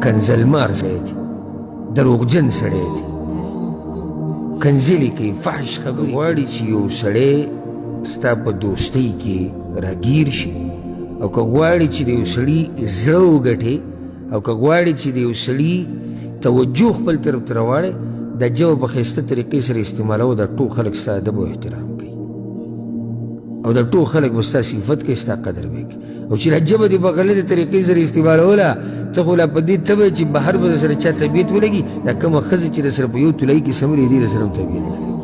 کنزلمار سړی دی، دروغجن سړی دی، کنځلې کوي، فحش خبرې غواړي چې یو سړی ستا په دوستۍ کې راګیر شي، او که غواړي چې د یو سړي زړه وګټې، او که غواړي چې د یو سړي توجه خپل طرف ته راواړی، دا ژبه په ښایسته طریقې سره استعمالوه، دا ټول خلک ستا ادب او احترام کوي، او دا ټول خلک به ستا صفت کوي، ستا قدر به کوي. او چې دا ژبه دې په غلطې طریقې سره استعمالوله، ته خو لا په دې تبه چې بهر به در سره چا طبیعت ولګي، دا کومه ښځه چې در سره په یو تولۍ کې سمرې دي، در سره هم طبیعت نه لګي،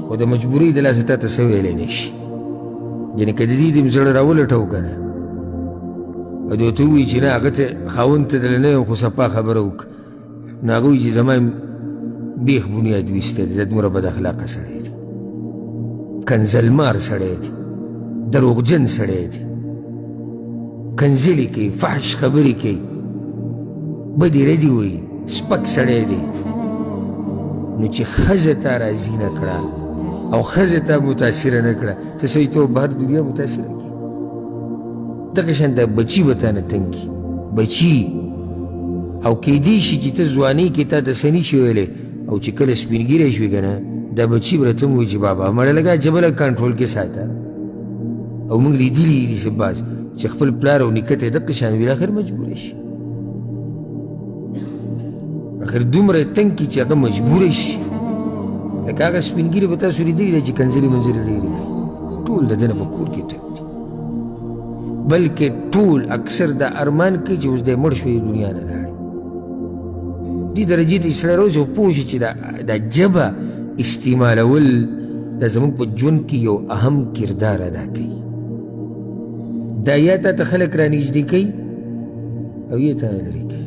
خو د مجبورۍ د لاسه تا ته څه ویلی نه شي. یعنې که د دې دې زړه راولټوو که نه، او دې ورته ووایي چې نه هغه ته خاوند ته دله نه یم، خو صفا خبره وکړه، نو هغه وایي چې زما بیخ بنیاد ویستی دی، دا دومره بد اخلاقه سړی دی، کنزلمار سړی دی، دروغجن سړی دی، کنځلې کوي، فحش خبرې کوي، بدې ردې وایي، سپک سړی دی. نو چې ښځه تا راضي نه کړه او ښځه تا متاثره نه کړه، ته سړی ته بهر دنیا متاثره کړي. دغه شان دا بچي به تا نه تنګ کړي، بچي. او کیدی شي چې ته ځوانۍ کې تا ته څه نه شي ویلی، او چې کله سپین ږیری شوې که نه، دا بچي به راته ووایي چې بابا مړه لږه ژبه لږ کنټرول کې ساته. او موږ لیدلي دي چې بعض چې خپل پلار او نیکه ته یې دقه شان ویل، اخر مجبوره شي، اخر دومره یې تنګ کړي چې هغه مجبوره شي. لکه هغه سپین ږیري به تاسو لیدلي دی چې کنځلې منځلې ډېرې کوي، ټول د ده نه په کور کې تنګ دي، بلکې ټول اکثر دا ارمان کوي چې اوس دی مړ شوی دنیا نه لاړې. دې درجې ته سړی راوځي او پوه شي چې دا ژبه استعمالول دا زموږ په ژوند کې یو اهم کردار ادا کوي. دا یا تا ته خلک رانږدې کوي او یا تا نه لرې کوي.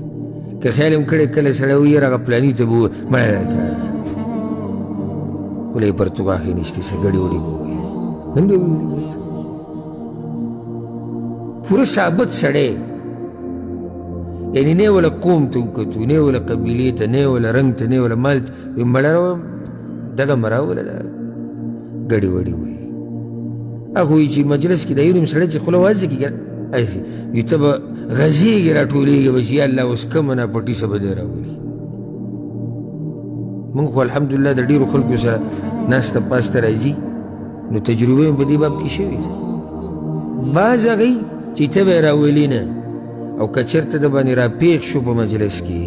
که خیال هم کړی کله سړی وایي یاره هغه فلاني ته به مړه راکړه، خو له یې پرتوګاښې نشته، څه ګډې وډې به ووایي، هم به ووایي پوره ثابت سړی، یعنې نه یې وله قوم ته وکتو، نه یې وله قبیلې ته، نه یې وله رنګ ته، نه یې وله مال ته، وایي مړه دغه مه راوله، دا ګډې وډې وایي. هغه وایي چې مجلس کې دا یو نیم سړی چې خوله وازې کړي وي، ته به غځېږې راټولېږې به چې یا الله اوس کومه ناپټي څه به دی راولي. موږ خو الحمدلله د ډېرو خلکو سره ناسته پاسته راځي، نو تجربه مې په دې باب کې شوې ده. بعض هغوی چې ته به یې راولي نه، او که چېرته د باندې راپېښ شو په مجلس کې،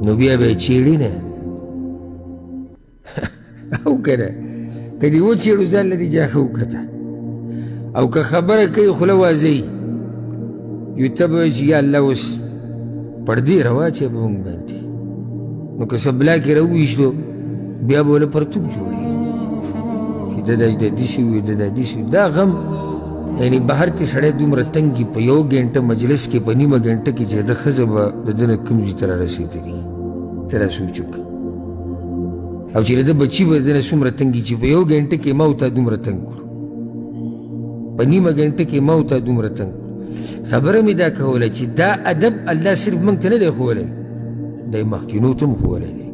نو بیا به یې چېړي نه او که نه، که دې وچېړو ځان له دې جاښه وکته، او که خبره کوي خوله وازوي، یو ته به وایي چې یا الله اوس پردې راواچوه په موږ باندې، نو که څه بلا کې راوویشتو بیا به له پرتوګ جوړېږي چې ده دا داسې وي، ده دا داسې وي. دا غم یعنې بهر ته سړی دومره تنګ وي په یو ګنټه مجلس کې، په نیمه ګنټه کې چې د ښځه به د ده نه کوم ځای ته رارسېدلي، ته را سوچ وکړه. او چې د ده بچي به د ده نه څومره تنګ وي چې په یو ګنټه کې ما او تا دومره تنګ کړو، په نیمه ګنټه کې ما او تا دومره تنګ کړو. خبره مې دا کوله چې دا ادب الله صرف موږ ته نه دی ښوولی، دی مخکینو ته هم ښوولی دی.